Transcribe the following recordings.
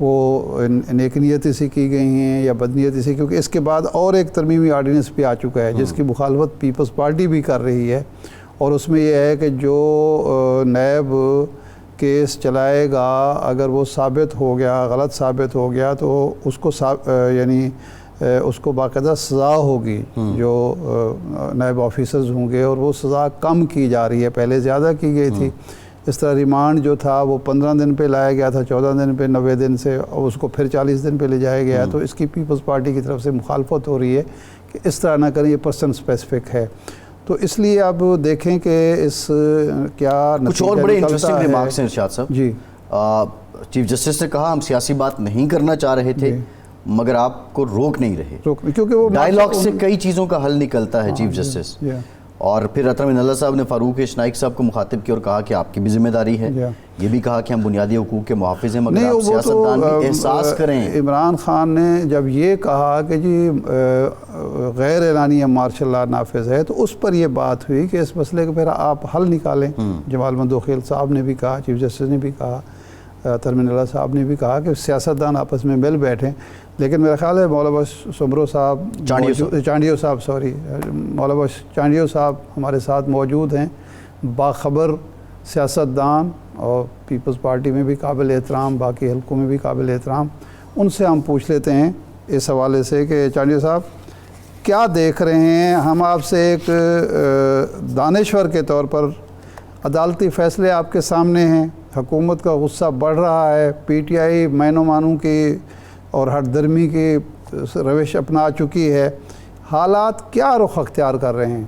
وہ نیک نیتی سے کی گئی ہیں یا بدنیتی سے، کیونکہ اس کے بعد اور ایک ترمیمی آرڈیننس بھی آ چکا ہے جس کی مخالفت پیپلز پارٹی بھی کر رہی ہے، اور اس میں یہ ہے کہ جو نیب کیس چلائے گا اگر وہ ثابت ہو گیا، غلط ثابت ہو گیا، تو اس کو یعنی اس کو باقاعدہ سزا ہوگی جو نیب آفیسرز ہوں گے، اور وہ سزا کم کی جا رہی ہے، پہلے زیادہ کی گئی تھی۔ اس طرح ریمانڈ جو تھا وہ 15 دن پہ لایا گیا تھا، 14 دن پہ، 90 دن سے، اور اس کو پھر 40 دن پہ لے جایا گیا۔ تو اس کی پیپلز پارٹی کی طرف سے مخالفت ہو رہی ہے کہ اس طرح نہ کریں، یہ پرسن اسپیسیفک ہے۔ تو اس لیے اب دیکھیں کہ اس کیا کچھ اور بڑے انٹرسٹنگ ریمارکس ہیں ارشاد صاحب۔ جی، چیف جسٹس نے کہا ہم سیاسی بات نہیں کرنا چاہ رہے تھے مگر آپ کو روک نہیں رہے، کیونکہ وہ ڈائیلاگ سے کئی چیزوں کا حل نکلتا ہے چیف جسٹس۔ اور پھر عطر من اللہ صاحب نے فاروق اشنائک صاحب کو مخاطب کیا اور کہا کہ آپ کی بھی ذمہ داری ہے، یہ بھی کہا کہ ہم بنیادی حقوق کے محافظ ہیں مگر آپ سیاستدان بھی احساس کریں۔ عمران خان نے جب یہ کہا کہ جی غیر اعلانیہ مارشل لا نافذ ہے، تو اس پر یہ بات ہوئی کہ اس مسئلے کو پھر آپ حل نکالیں۔ جمال مندوخیل صاحب نے بھی کہا، چیف جسٹس نے بھی کہا، عطر من اللہ صاحب نے بھی کہا کہ سیاستدان آپس میں مل بیٹھیں۔ لیکن میرا خیال ہے مولانا سمرو صاحب، چانڈیو صاحب، مولانا چانڈیو صاحب ہمارے ساتھ موجود ہیں، باخبر سیاستدان اور پیپلز پارٹی میں بھی قابل احترام، باقی حلقوں میں بھی قابل احترام۔ ان سے ہم پوچھ لیتے ہیں اس حوالے سے کہ چانڈیو صاحب کیا دیکھ رہے ہیں؟ ہم آپ سے ایک دانشور کے طور پر، عدالتی فیصلے آپ کے سامنے ہیں، حکومت کا غصہ بڑھ رہا ہے، پی ٹی آئی مینو مانوں کی اور ہر درمی کی روش اپنا چکی ہے، حالات کیا رخ اختیار کر رہے ہیں؟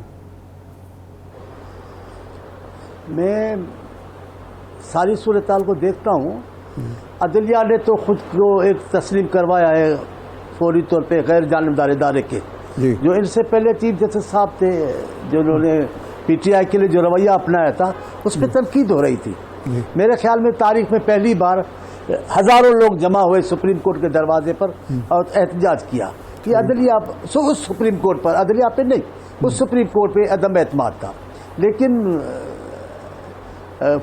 میں ساری صورتحال کو دیکھتا ہوں، عدلیہ نے تو خود کو ایک تسلیم کروایا ہے فوری طور پہ غیر جانبدار ادارے کے، جو ان سے پہلے چیف جسٹس صاحب تھے جو انہوں نے پی ٹی آئی کے لیے جو رویہ اپنایا تھا اس پہ تنقید ہو رہی تھی۔ میرے خیال میں تاریخ میں پہلی بار ہزاروں لوگ جمع ہوئے سپریم کورٹ کے دروازے پر اور احتجاج کیا کہ عدلیہ اس سپریم کورٹ پر، عدلیہ پہ نہیں، اس سپریم کورٹ پہ عدم اعتماد تھا۔ لیکن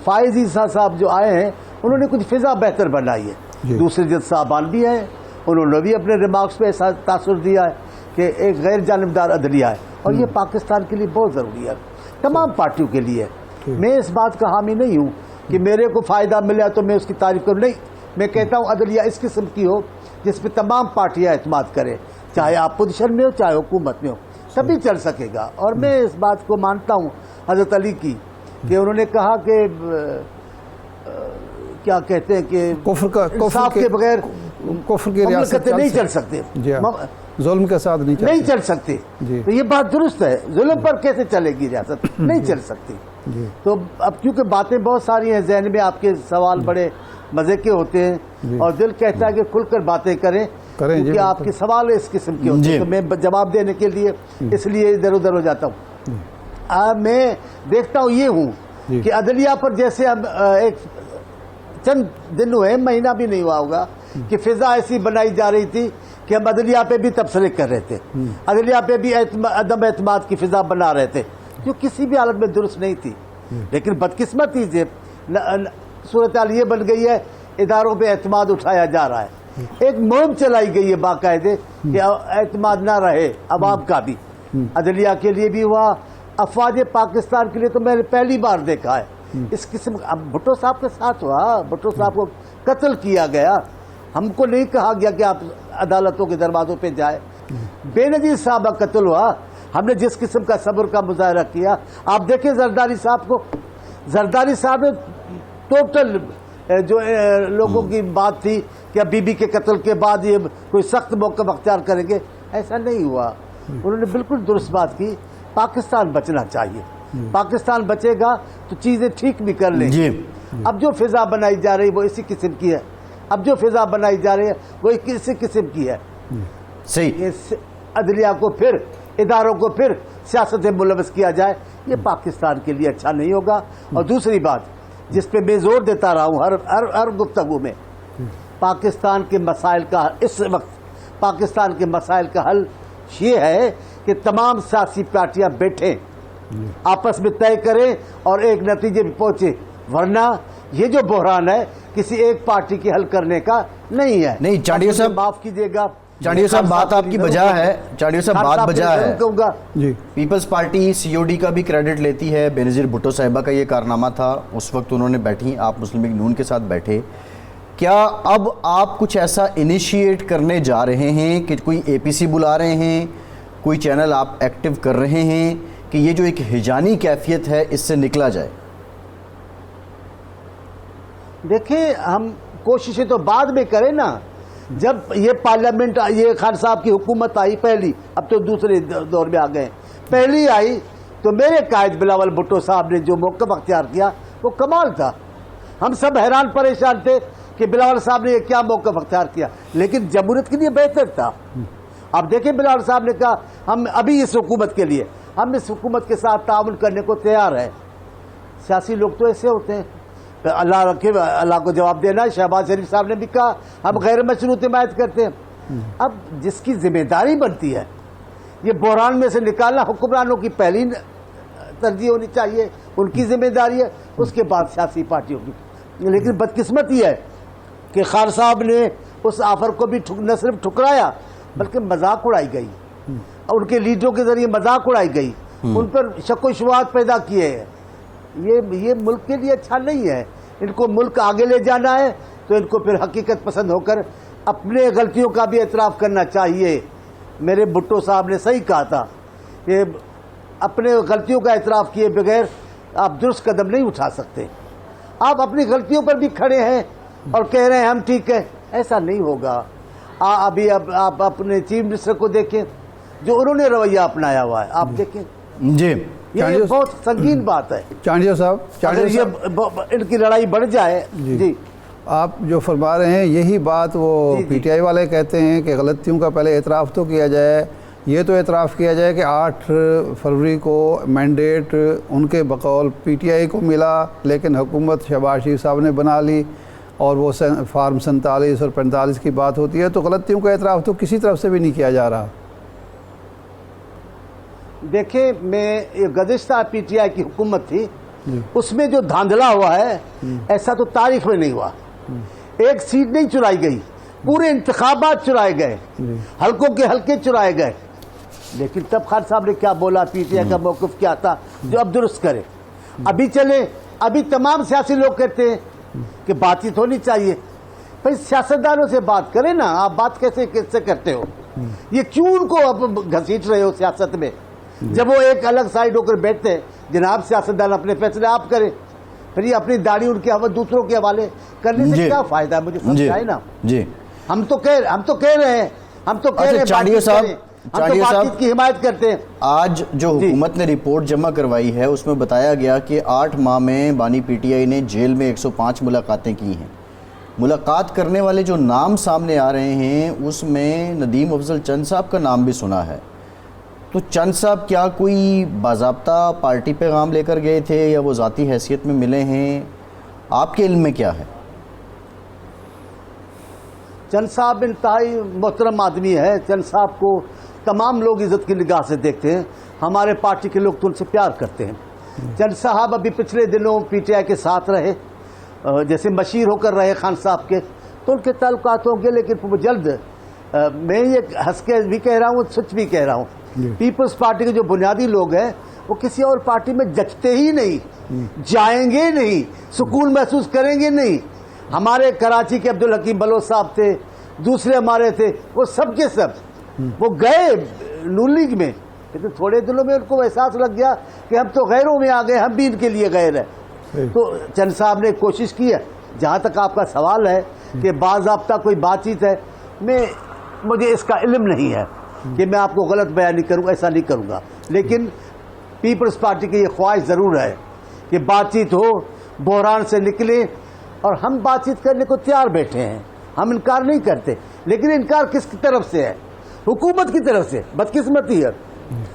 فائز عیسیٰ صاحب جو آئے ہیں انہوں نے کچھ فضا بہتر بنائی ہے۔ دوسرے جج صاحبان بھی ہیں، انہوں نے بھی اپنے ریمارکس پہ ایسا تاثر دیا ہے کہ ایک غیر جانبدار عدلیہ ہے، اور یہ پاکستان کے لیے بہت ضروری ہے، تمام پارٹیوں کے لیے۔ میں اس بات کا حامی نہیں ہوں کہ میرے کو فائدہ ملا تو میں اس کی تعریف کروں، نہیں، میں کہتا ہوں عدلیہ اس قسم کی ہو جس پہ تمام پارٹیاں اعتماد کریں، چاہے اپوزیشن میں ہو چاہے حکومت میں ہو، تبھی چل سکے گا۔ اور میں اس بات کو مانتا ہوں حضرت علی کی کہ انہوں نے کہا کہ کیا کہتے ہیں کہ انصاف کے بغیر کفر کی ریاست نہیں چل سکتے، ظلم کے ساتھ نہیں چل سکتے۔ تو یہ بات درست ہے، ظلم پر کیسے چلے گی ریاست؟ نہیں چل سکتی۔ تو اب کیونکہ باتیں بہت ساری ہیں ذہن میں، آپ کے سوال بڑے مزے کے ہوتے ہیں اور دل کہتا ہے کہ کھل کر باتیں کریں کیونکہ آپ کے سوال اس قسم کے ہوتے ہیں، تو میں جواب دینے کے لیے اس لیے ادھر ادھر ہو جاتا ہوں۔ میں دیکھتا ہوں یہ ہوں کہ عدلیہ پر جیسے اب ایک چند دن ہوئے، مہینہ بھی نہیں ہوا ہوگا، کہ فضا ایسی بنائی جا رہی تھی کہ ہم عدلیہ پہ بھی تبصرے کر رہے تھے، عدلیہ پہ بھی عدم اعتماد کی فضا بنا رہے تھے جو کسی بھی حالت میں درست نہیں تھی۔ لیکن بدقسمتی سے صورتحال یہ بن گئی ہے، اداروں پہ اعتماد اٹھایا جا رہا ہے، ایک مہم چلائی گئی ہے باقاعدے کہ اعتماد نہ رہے عوام کا بھی، عدلیہ کے لیے بھی ہوا، افواج پاکستان کے لیے تو میں نے پہلی بار دیکھا ہے اس قسم۔ اب بھٹو صاحب کے ساتھ ہوا، بھٹو صاحب کو قتل کیا گیا، ہم کو نہیں کہا گیا کہ آپ عدالتوں کے دروازوں پہ جائے۔ بے نظیر صاحب کا قتل ہوا، ہم نے جس قسم کا صبر کا مظاہرہ کیا۔ آپ دیکھیں زرداری صاحب کو، زرداری صاحب نے ٹوٹل جو لوگوں کی بات تھی کہ اب بی بی کے قتل کے بعد یہ کوئی سخت موقف اختیار کریں گے، ایسا نہیں ہوا۔ انہوں نے بالکل درست بات کی، پاکستان بچنا چاہیے، پاکستان بچے گا تو چیزیں ٹھیک بھی کر لیں گے۔ اب جو فضا بنائی جا رہی وہ اسی قسم کی ہے، اب جو فضا بنائی جا رہی ہے وہ اسی قسم کی ہے۔ صحیح، عدلیہ کو پھر اداروں کو پھر سیاست میں ملوث کیا جائے، یہ پاکستان کے لیے اچھا نہیں ہوگا۔ اور دوسری بات جس پہ میں زور دیتا رہا ہوں ہر گفتگو میں، پاکستان کے مسائل کا اس وقت پاکستان کے مسائل کا حل یہ ہے کہ تمام سیاسی پارٹیاں بیٹھیں، آپس میں طے کریں اور ایک نتیجے پہ پہنچے، ورنہ یہ جو بحران ہے کسی ایک پارٹی کے حل کرنے کا نہیں ہے. نہیں چانڈیو صاحب، معاف کیجیے گا چانڈیو صاحب بات آپ کی بجا ہے، چانڈیو صاحب بات بجا ہے. کہوں گا جی پیپلز پارٹی سی او ڈی کا بھی کریڈٹ لیتی ہے. بینظیر بھٹو صاحبہ کا یہ کارنامہ تھا، اس وقت انہوں نے بیٹھی، آپ مسلم لیگ نون کے ساتھ بیٹھے. کیا اب آپ کچھ ایسا انیشیٹ کرنے جا رہے ہیں کہ کوئی اے پی سی بلا رہے ہیں، کوئی چینل آپ ایکٹیو کر رہے ہیں کہ یہ جو ایک ہجانی کیفیت ہے اس سے نکلا جائے؟ دیکھیں ہم کوششیں تو بعد میں کریں نا. جب یہ پارلیمنٹ، یہ خان صاحب کی حکومت آئی پہلی، اب تو دوسرے دور میں آ گئے، پہلی آئی تو میرے قائد بلاول بھٹو صاحب نے جو موقف اختیار کیا وہ کمال تھا. ہم سب حیران پریشان تھے کہ بلاول صاحب نے یہ کیا موقف اختیار کیا، لیکن جمہوریت کے لیے بہتر تھا. اب دیکھیں بلاول صاحب نے کہا ہم ابھی اس حکومت کے لیے، ہم اس حکومت کے ساتھ تعاون کرنے کو تیار ہیں. سیاسی لوگ تو ایسے ہوتے ہیں، اللہ رکھے، اللہ کو جواب دینا. شہباز شریف صاحب نے بھی کہا ہم غیر مشروط حمایت کرتے ہیں. اب جس کی ذمہ داری بنتی ہے یہ بحران میں سے نکالنا حکمرانوں کی پہلی ترجیح ہونی چاہیے، ان کی ذمہ داری ہے، اس کے بعد سیاسی پارٹیوں کی. لیکن بدقسمتی ہے کہ خان صاحب نے اس آفر کو بھی نہ صرف ٹھکرایا بلکہ مذاق اڑائی گئی، ان کے لیڈروں کے ذریعے مذاق اڑائی گئی، ان پر شک و شبہات پیدا کیے ہیں. یہ ملک کے لیے اچھا نہیں ہے. ان کو ملک آگے لے جانا ہے تو ان کو پھر حقیقت پسند ہو کر اپنے غلطیوں کا بھی اعتراف کرنا چاہیے. میرے بھٹو صاحب نے صحیح کہا تھا کہ اپنے غلطیوں کا اعتراف کیے بغیر آپ درست قدم نہیں اٹھا سکتے. آپ اپنی غلطیوں پر بھی کھڑے ہیں اور کہہ رہے ہیں ہم ٹھیک ہیں، ایسا نہیں ہوگا. ابھی آپ اپنے چیف منسٹر کو دیکھیں جو انہوں نے رویہ اپنایا ہوا ہے، آپ دیکھیں. جی یہ بہت سنگین بات ہے. چانڈیو صاحب، اگر یہ ان کی لڑائی بڑھ جائے. جی آپ جو فرما رہے ہیں یہی بات وہ پی ٹی آئی والے کہتے ہیں کہ غلطیوں کا پہلے اعتراف تو کیا جائے. یہ تو اعتراف کیا جائے کہ 8 فروری کو مینڈیٹ ان کے بقول پی ٹی آئی کو ملا، لیکن حکومت شہباز شریف صاحب نے بنا لی اور وہ فارم 47 اور 45 کی بات ہوتی ہے. تو غلطیوں کا اعتراف تو کسی طرف سے بھی نہیں کیا جا رہا. دیکھیں میں گزشتہ پی ٹی آئی کی حکومت تھی، اس میں جو دھاندلا ہوا ہے ایسا تو تاریخ میں نہیں ہوا. ایک سیٹ نہیں چرائی گئی، پورے انتخابات چرائے گئے، حلقوں کے حلقے چرائے گئے. لیکن تب خان صاحب نے کیا بولا، پی ٹی آئی کا موقف کیا تھا جو اب درست کرے. ابھی چلے، ابھی تمام سیاسی لوگ کہتے ہیں کہ بات چیت ہونی چاہیے. بھائی سیاستدانوں سے بات کریں نا، آپ بات کیسے کرتے ہو؟ یہ کیوں ان کو اب گھسیٹ رہے ہو سیاست میں؟ جب وہ ایک الگ سائڈ ہو کر بیٹھتے ہیں، جناب سیاستدان اپنے فیصلے آپ کریں، پھر یہ اپنی داڑھی ان کے دوسروں کے حوالے کرنے سے کیا فائدہ ہے؟ مجھے سمجھائے نا. جی ہم تو کہہ رہے ہیں چانڈیو صاحب، ہم تو بات چیت کی حمایت کرتے ہیں. آج جو حکومت نے رپورٹ جمع کروائی ہے اس میں بتایا گیا کہ 8 ماہ میں بانی پی ٹی آئی نے جیل میں 105 ملاقاتیں کی ہیں. ملاقات کرنے والے جو نام سامنے آ رہے ہیں اس میں ندیم افضل چند صاحب کا نام بھی سنا ہے. تو چند صاحب کیا کوئی باضابطہ پارٹی پیغام لے کر گئے تھے یا وہ ذاتی حیثیت میں ملے ہیں؟ آپ کے علم میں کیا ہے؟ چند صاحب انتہائی محترم آدمی ہے. چند صاحب کو تمام لوگ عزت کی نگاہ سے دیکھتے ہیں. ہمارے پارٹی کے لوگ تو ان سے پیار کرتے ہیں. چند صاحب ابھی پچھلے دنوں پی ٹی آئی کے ساتھ رہے، جیسے مشیر ہو کر رہے خان صاحب کے، تو ان کے تعلقات ہوں گے. لیکن وہ جلد، میں یہ ہنس کے بھی کہہ رہا ہوں، سچ بھی کہہ رہا ہوں، پیپلز پارٹی کے جو بنیادی لوگ ہیں وہ کسی اور پارٹی میں جچتے ہی نہیں، جائیں گے نہیں، سکون محسوس کریں گے نہیں. ہمارے کراچی کے عبدالحکیم بلوچ صاحب تھے، دوسرے ہمارے تھے، وہ سب کے سب وہ گئے نون لیگ میں، لیکن تھوڑے دنوں میں ان کو احساس لگ گیا کہ ہم تو غیروں میں آ گئے، ہم بھی ان کے لیے غیر ہیں. تو چند صاحب نے کوشش کی ہے. جہاں تک آپ کا سوال ہے کہ باضابطہ کوئی بات چیت ہے، مجھے اس کا علم نہیں ہے کہ میں آپ کو غلط بیان نہیں کروں، ایسا نہیں کروں گا. لیکن پیپلز پارٹی کی یہ خواہش ضرور ہے کہ بات چیت ہو، بحران سے نکلے، اور ہم بات چیت کرنے کو تیار بیٹھے ہیں. ہم انکار نہیں کرتے، لیکن انکار کس کی طرف سے ہے؟ حکومت کی طرف سے. بدقسمتی ہے،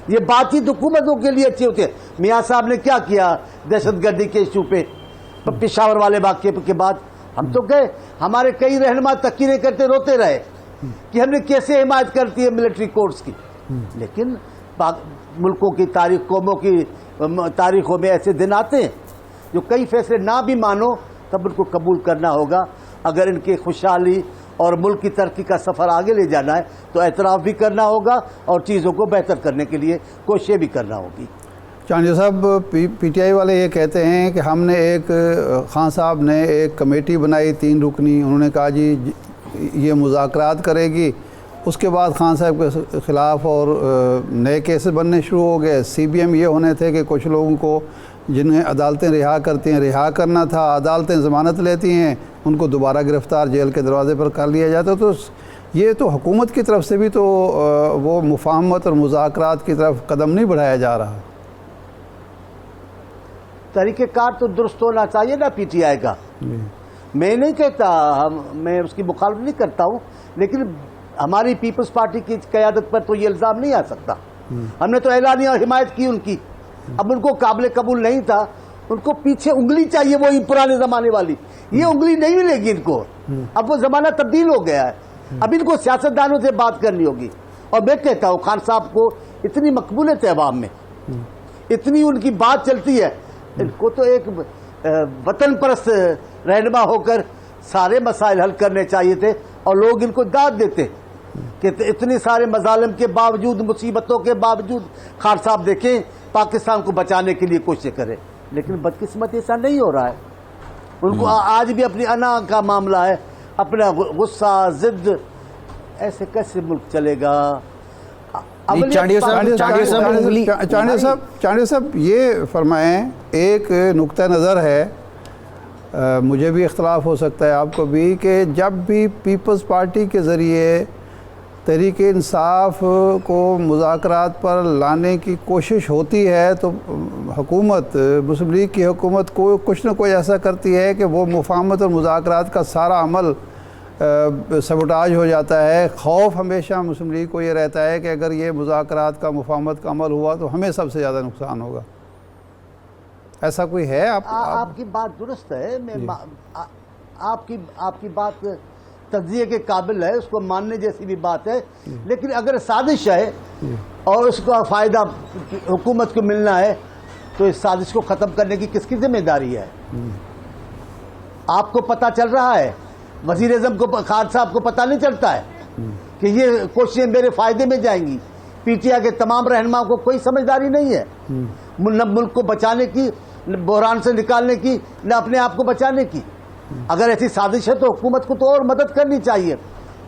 یہ بات چیت حکومتوں کے لیے اچھی ہوتی ہے. میاں صاحب نے کیا کیا دہشت گردی کے ایشو پہ، پشاور والے واقعے کے بعد؟ ہم تو گئے، ہمارے کئی رہنما تقریریں کرتے روتے رہے کہ ہم نے کیسے حمایت کرتی ہے ملٹری کورٹس کی. لیکن ملکوں کی تاریخ، قوموں کی تاریخوں میں ایسے دن آتے ہیں جو کئی فیصلے نہ بھی مانو تب ان کو قبول کرنا ہوگا. اگر ان کی خوشحالی اور ملک کی ترقی کا سفر آگے لے جانا ہے تو اعتراف بھی کرنا ہوگا اور چیزوں کو بہتر کرنے کے لیے کوششیں بھی کرنا ہوگی. چانڈیو صاحب، پی ٹی آئی والے یہ کہتے ہیں کہ ہم نے خان صاحب نے ایک کمیٹی بنائی 3 رکنی. انہوں نے کہا جی یہ مذاکرات کرے گی. اس کے بعد خان صاحب کے خلاف اور نئے کیسز بننے شروع ہو گئے. سی بی ایم یہ ہونے تھے کہ کچھ لوگوں کو جنہیں عدالتیں رہا کرتی ہیں رہا کرنا تھا، عدالتیں ضمانت لیتی ہیں، ان کو دوبارہ گرفتار جیل کے دروازے پر کر لیا جاتا. تو یہ تو حکومت کی طرف سے بھی تو وہ مفاہمت اور مذاکرات کی طرف قدم نہیں بڑھایا جا رہا. طریقہ کار تو درست ہونا چاہیے نا پی ٹی آئی کا. میں نہیں کہتا، میں اس کی مخالفت نہیں کرتا ہوں، لیکن ہماری پیپلز پارٹی کی قیادت پر تو یہ الزام نہیں آ سکتا. ہم نے تو اعلانیہ حمایت کی ان کی. اب ان کو قابل قبول نہیں تھا، ان کو پیچھے انگلی چاہیے وہی پرانے زمانے والی. یہ انگلی نہیں ملے گی ان کو. اب وہ زمانہ تبدیل ہو گیا ہے. اب ان کو سیاستدانوں سے بات کرنی ہوگی. اور میں کہتا ہوں خان صاحب کو اتنی مقبولیت ہے عوام میں، اتنی ان کی بات چلتی ہے، ان کو تو ایک وطن پرست رہنما ہو کر سارے مسائل حل کرنے چاہیے تھے. اور لوگ ان کو داد دیتے کہ اتنے سارے مظالم کے باوجود، مصیبتوں کے باوجود خان صاحب دیکھیں پاکستان کو بچانے کے لیے کوششیں کریں. لیکن بدقسمت ایسا نہیں ہو رہا ہے. ان کو آج بھی اپنی انا کا معاملہ ہے، اپنا غصہ، ضد. ایسے کیسے ملک چلے گا؟ چانڈیو صاحب یہ فرمائیں، ایک نقطہ نظر ہے، مجھے بھی اختلاف ہو سکتا ہے آپ کو بھی، کہ جب بھی پیپلز پارٹی کے ذریعے تحریک انصاف کو مذاکرات پر لانے کی کوشش ہوتی ہے تو حکومت، مسلم لیگ کی حکومت کو کچھ نہ کوئی ایسا کرتی ہے کہ وہ مفاہمت اور مذاکرات کا سارا عمل سبوٹاج ہو جاتا ہے. خوف ہمیشہ مسلم لیگ کو یہ رہتا ہے کہ اگر یہ مذاکرات کا، مفاہمت کا عمل ہوا تو ہمیں سب سے زیادہ نقصان ہوگا. ایسا کوئی ہے؟ آپ کی بات درست ہے. آپ کی بات تجزیے کے قابل ہے، اس کو ماننے جیسی بھی بات ہے. لیکن اگر سازش ہے اور اس کا فائدہ حکومت کو ملنا ہے تو اس سازش کو ختم کرنے کی کس کی ذمہ داری ہے؟ آپ کو پتہ چل رہا ہے، وزیر اعظم کو، خان صاحب کو پتہ نہیں چلتا ہے کہ یہ کوششیں میرے فائدے میں جائیں گی. پی ٹی آئی کے تمام رہنماؤں کو کوئی سمجھداری نہیں ہے، نہ ملک کو بچانے کی، نہ بحران سے نکالنے کی، نہ اپنے آپ کو بچانے کی. اگر ایسی سازش ہے تو حکومت کو تو اور مدد کرنی چاہیے.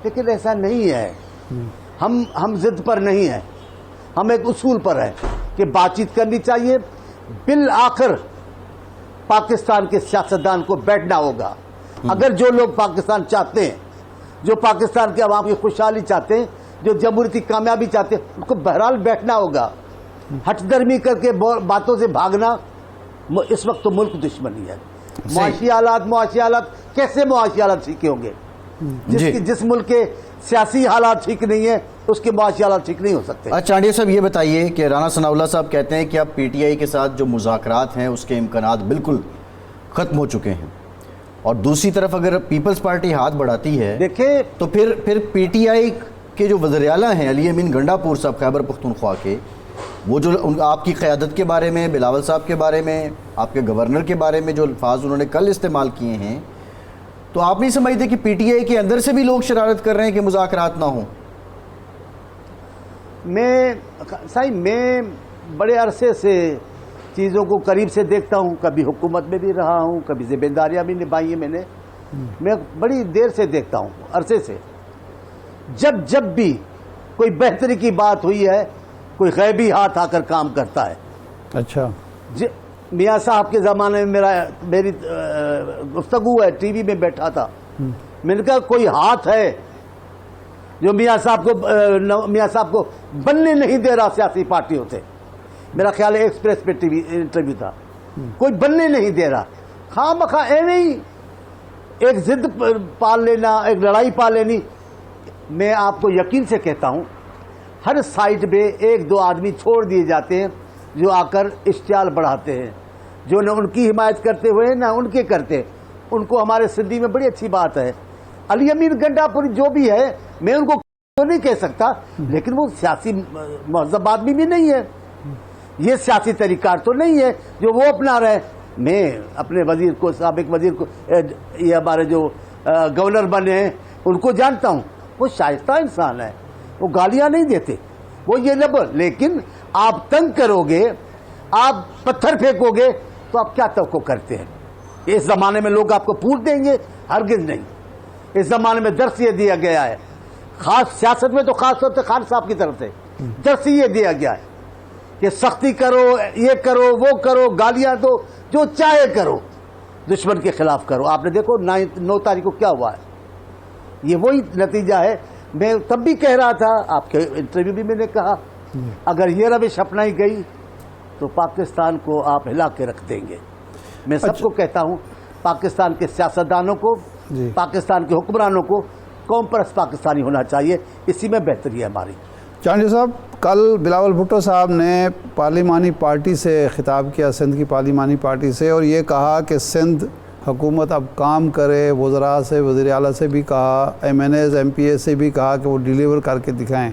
لیکن ایسا نہیں ہے. ہم ضد پر نہیں ہیں، ہم ایک اصول پر ہیں کہ بات چیت کرنی چاہیے. بالآخر پاکستان کے سیاستدان کو بیٹھنا ہوگا. اگر جو لوگ پاکستان چاہتے ہیں، جو پاکستان کے عوام کی خوشحالی چاہتے ہیں، جو جمہوریت کی کامیابی چاہتے ہیں، ان کو بہرحال بیٹھنا ہوگا. ہٹ درمی کر کے باتوں سے بھاگنا اس وقت تو ملک دشمنی ہے. معاشی حالات کیسے معاشی حالات ٹھیک ہوں گے؟ جس ملک کے سیاسی حالات ٹھیک نہیں ہیں اس کے معاشی حالات ٹھیک نہیں ہو سکتے. چانڈیو صاحب یہ بتائیے کہ رانا ثناء اللہ صاحب کہتے ہیں کہ اب پی ٹی آئی کے ساتھ جو مذاکرات ہیں اس کے امکانات بالکل ختم ہو چکے ہیں، اور دوسری طرف اگر پیپلز پارٹی ہاتھ بڑھاتی ہے دیکھیں تو پھر پی ٹی آئی کے جو وزیر اعلیٰ ہیں علی امین گنڈاپور صاحب خیبر پختونخوا کے، وہ جو آپ کی قیادت کے بارے میں، بلاول صاحب کے بارے میں، آپ کے گورنر کے بارے میں جو الفاظ انہوں نے کل استعمال کیے ہیں، تو آپ نہیں سمجھتے کہ پی ٹی آئی کے اندر سے بھی لوگ شرارت کر رہے ہیں کہ مذاکرات نہ ہوں؟ میں بڑے عرصے سے چیزوں کو قریب سے دیکھتا ہوں، کبھی حکومت میں بھی رہا ہوں، کبھی ذمہ داریاں بھی نبھائی ہیں میں نے. میں بڑی دیر سے دیکھتا ہوں، عرصے سے. جب بھی کوئی بہتری کی بات ہوئی ہے کوئی غیبی ہاتھ آ کر کام کرتا ہے. اچھا، میاں صاحب کے زمانے میں میری گفتگو ہے، ٹی وی میں بیٹھا تھا، میں نے کہا کوئی ہاتھ ہے جو میاں صاحب کو بننے نہیں دے رہا سیاسی پارٹیوں سے. میرا خیال ہے ایکسپریس پہ ٹی وی انٹرویو تھا. کوئی بننے نہیں دے رہا. خواہ مخواہ ایویں ہی ایک ضد پال لینا، ایک لڑائی پال لینی. میں آپ کو یقین سے کہتا ہوں ہر سائٹ پہ 1-2 آدمی چھوڑ دیے جاتے ہیں جو آ کر اشتعال بڑھاتے ہیں، جو نہ ان کی حمایت کرتے ہوئے نہ ان کے کرتے. ان کو ہمارے سندھی میں بڑی اچھی بات ہے. علی امین گنڈاپوری جو بھی ہے، میں ان کو تو نہیں کہہ سکتا، لیکن وہ سیاسی مہذب آدمی بھی نہیں ہے. یہ سیاسی طریقہ تو نہیں ہے جو وہ اپنا رہے. میں اپنے وزیر کو, سابق وزیر کو, یہ ہمارے جو گورنر بنے ہیں ان کو جانتا ہوں. وہ شائستہ انسان ہے, وہ گالیاں نہیں دیتے, وہ یہ نہ بول. لیکن آپ تنگ کرو گے, آپ پتھر پھینکو گے تو آپ کیا توقع کرتے ہیں؟ اس زمانے میں لوگ آپ کو پھول دیں گے؟ ہرگز نہیں. اس زمانے میں درس یہ دیا گیا ہے, خاص سیاست میں تو خاص طور سے خان صاحب کی طرف سے درس یہ دیا گیا ہے کہ سختی کرو, یہ کرو, وہ کرو, گالیاں دو, جو چاہے کرو, دشمن کے خلاف کرو. آپ نے دیکھو 9 تاریخ کو کیا ہوا ہے, یہ وہی نتیجہ ہے. میں تب بھی کہہ رہا تھا, آپ کے انٹرویو بھی میں نے کہا, اگر یہ روش اپنائی گئی تو پاکستان کو آپ ہلا کے رکھ دیں گے. میں سب کو کہتا ہوں, پاکستان کے سیاستدانوں کو, پاکستان کے حکمرانوں کو قوم پرست پاکستانی ہونا چاہیے, اسی میں بہتری ہے ہماری. چانڈی صاحب, کل بلاول بھٹو صاحب نے پارلیمانی پارٹی سے خطاب کیا, سندھ کی پارلیمانی پارٹی سے, اور یہ کہا کہ سندھ حکومت اب کام کرے. وزراء سے, وزیر اعلیٰ سے بھی کہا, MNAs MPA سے بھی کہا کہ وہ ڈیلیور کر کے دکھائیں.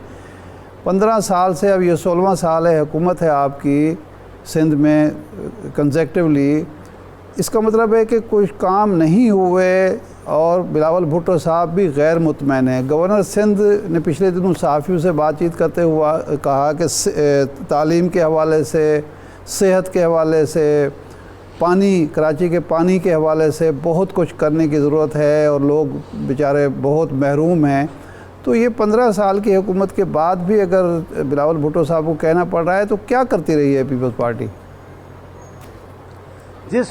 15 سال سے, اب یہ 16واں سال ہے حکومت ہے آپ کی سندھ میں کنزیکٹیولی. اس کا مطلب ہے کہ کچھ کام نہیں ہوئے اور بلاول بھٹو صاحب بھی غیر مطمئن ہیں. گورنر سندھ نے پچھلے دنوں صحافیوں سے بات چیت کرتے ہوا کہا کہ تعلیم کے حوالے سے, صحت کے حوالے سے, پانی, کراچی کے پانی کے حوالے سے بہت کچھ کرنے کی ضرورت ہے اور لوگ بیچارے بہت محروم ہیں. تو یہ 15 سال کی حکومت کے بعد بھی اگر بلاول بھٹو صاحب کو کہنا پڑ رہا ہے تو کیا کرتی رہی ہے پیپلز پارٹی؟ جس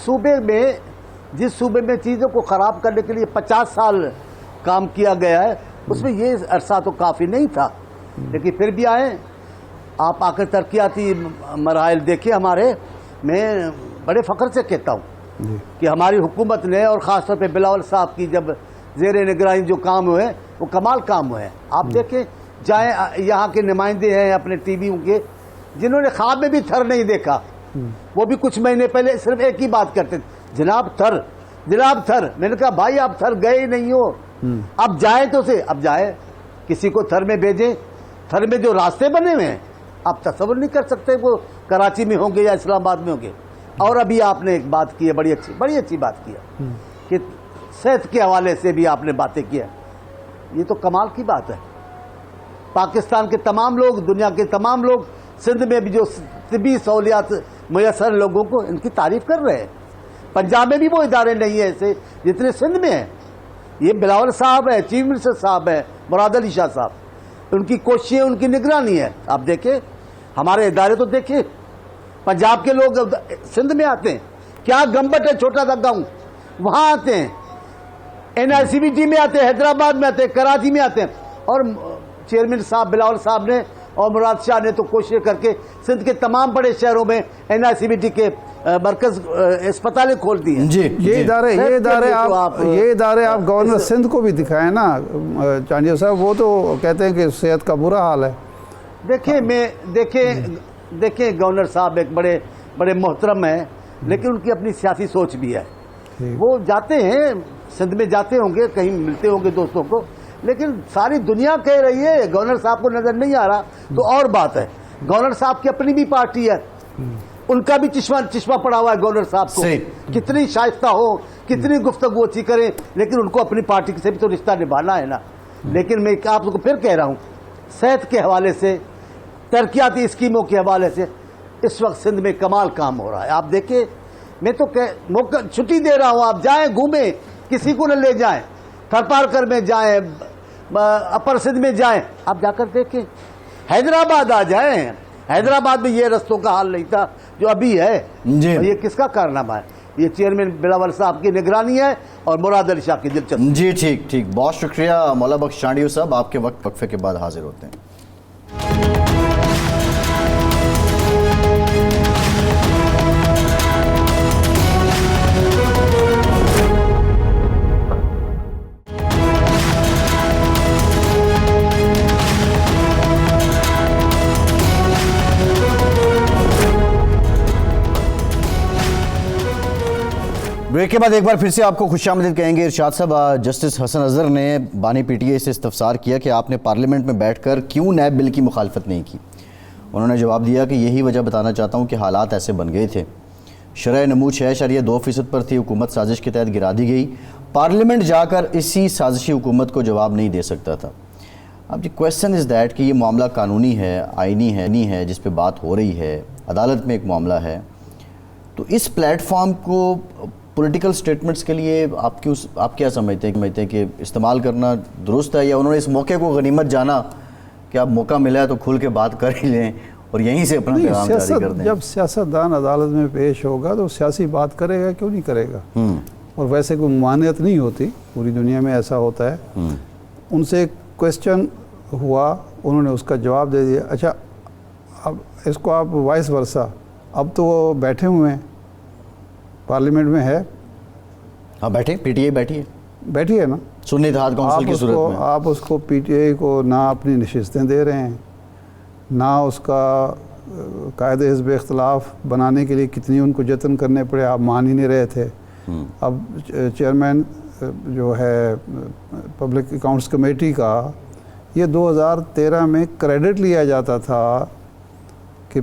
صوبے میں چیزوں کو خراب کرنے کے لیے 50 سال کام کیا گیا ہے, اس میں یہ عرصہ تو کافی نہیں تھا. لیکن پھر بھی آئے آپ, آ کر ترقیاتی مراحل دیکھیں ہمارے. میں بڑے فخر سے کہتا ہوں کہ ہماری حکومت نے, اور خاص طور پہ بلاول صاحب کی جب زیر نگرانی جو کام ہوئے وہ کمال کام ہوئے ہیں. آپ دیکھیں, جائیں یہاں کے نمائندے ہیں اپنے ٹی ویوں کے, جنہوں نے خواب میں بھی تھر نہیں دیکھا, وہ بھی کچھ مہینے پہلے صرف ایک ہی بات کرتے تھے, جناب تھر, جناب تھر. میں نے کہا بھائی آپ تھر گئے ہی نہیں ہو, اب جائیں تو سے, اب جائیں کسی کو تھر میں بھیجیں. تھر میں جو راستے بنے ہوئے ہیں آپ تصور نہیں کر سکتے وہ کراچی میں ہوں گے یا اسلام آباد میں ہوں گے. اور ابھی آپ نے ایک بات کی ہے, بڑی اچھی بات کی ہے کہ صحت کے حوالے سے بھی آپ نے باتیں کی ہیں. یہ تو کمال کی بات ہے. پاکستان کے تمام لوگ, دنیا کے تمام لوگ سندھ میں بھی جو طبی سہولیات میسر لوگوں کو, ان کی تعریف کر رہے ہیں. پنجاب میں بھی وہ ادارے نہیں ہیں ایسے جتنے سندھ میں ہیں. یہ بلاول صاحب ہے, چیف منسٹر صاحب ہے, مراد علی شاہ صاحب, ان کی کوششیں, ان کی نگرانی ہے. آپ دیکھیں ہمارے ادارے تو دیکھیں, پنجاب کے لوگ سندھ میں آتے ہیں, کیا گمبٹ ہے چھوٹا سا گاؤں, وہاں آتے ہیں, NICVT میں آتے ہیں, حیدرآباد میں آتے ہیں, کراچی میں آتے ہیں. اور چیئرمین صاحب بلاول صاحب نے اور مراد شاہ نے تو کوششیں کر کے سندھ کے تمام بڑے شہروں میں NICVT کے مرکز اسپتالیں کھول دی ہیں. یہ ادارے آپ گورنر سندھ کو بھی دکھائیں نا چانڈیا صاحب, وہ تو کہتے ہیں کہ صحت کا برا حال ہے. دیکھیں گورنر صاحب ایک بڑے محترم ہیں, لیکن ان کی اپنی سیاسی سوچ بھی ہے. وہ جاتے ہیں سندھ میں, جاتے ہوں گے, کہیں ملتے ہوں گے دوستوں کو, لیکن ساری دنیا کہہ رہی ہے گورنر صاحب کو نظر نہیں آ رہا تو اور بات ہے. گورنر صاحب کی اپنی بھی پارٹی ہے, ان کا بھی چشمہ پڑا ہوا ہے گورنر صاحب کو. کتنی شائستہ ہو, کتنی گفتگو اچھی کریں, لیکن ان کو اپنی پارٹی سے بھی تو رشتہ نبھانا ہے نا. لیکن میں آپ کو پھر کہہ رہا ہوں, صحت کے حوالے سے, ترقیاتی اسکیموں کے حوالے سے اس وقت سندھ میں کمال کام ہو رہا ہے. آپ دیکھیں, میں تو چھٹی دے رہا ہوں, آپ جائیں گھومیں, کسی کو نہ لے جائیں, تھرپارکر میں جائیں, اپر سندھ میں جائیں, آپ جا کر دیکھیں. حیدرآباد آ جائیں, حیدرآباد میں یہ رستوں کا حال نہیں تھا جو ابھی ہے. یہ کس کا کارنامہ ہے؟ یہ چیئرمین بلاول صاحب کی نگرانی ہے اور مراد علی شاہ کی دلچسپی. جی ٹھیک, بہت شکریہ مولا بخش چانڈیو صاحب. آپ کے وقت وقفے کے بعد حاضر ہوتے ہیں. بریک کے بعد ایک بار پھر سے آپ کو خوش آمدید کہیں گے. ارشاد صاحب, جسٹس حسن اظہر نے بانی PTI سے استفسار کیا کہ آپ نے پارلیمنٹ میں بیٹھ کر کیوں نیب بل کی مخالفت نہیں کی. انہوں نے جواب دیا کہ یہی وجہ بتانا چاہتا ہوں کہ حالات ایسے بن گئے تھے. شرح نمو 6.2% پر تھی، حکومت سازش کے تحت گرا دی گئی، پارلیمنٹ جا کر اسی سازشی حکومت کو جواب نہیں دے سکتا تھا۔ اب جی کویسچن از دیٹ کہ یہ معاملہ قانونی ہے، آئینی ہے جس پہ بات ہو رہی ہے، عدالت میں ایک معاملہ ہے، تو اس پلیٹ فارم کو پولیٹیکل سٹیٹمنٹس کے لیے آپ کیا سمجھتے ہیں کہ استعمال کرنا درست ہے، یا انہوں نے اس موقع کو غنیمت جانا کہ اب موقع ملا ہے تو کھل کے بات کر ہی لیں اور یہیں سے اپنا پیغام جاری کر دیں؟ جب سیاستدان عدالت میں پیش ہوگا تو سیاسی بات کرے گا، کیوں نہیں کرے گا؟ اور ویسے کوئی ممانعت نہیں ہوتی، پوری دنیا میں ایسا ہوتا ہے۔ ان سے کویسچن ہوا، انہوں نے اس کا جواب دے دیا۔ اچھا اب اس کو آپ وائس ورثہ، اب تو وہ بیٹھے ہوئے ہیں، پارلیمنٹ میں ہے، ہاں بیٹھے، پی ٹی آئی بیٹھی ہے نا، سنی اتحاد کونسل کی صورت میں آپ اس کو پی ٹی آئی کو نہ اپنی نشستیں دے رہے ہیں، نہ اس کا قائد حزب اختلاف بنانے کے لیے کتنی ان کو جتن کرنے پڑے، آپ مان ہی نہیں رہے تھے۔ اب چیئرمین جو ہے پبلک اکاؤنٹس کمیٹی کا، یہ 2013 میں کریڈٹ لیا جاتا تھا کہ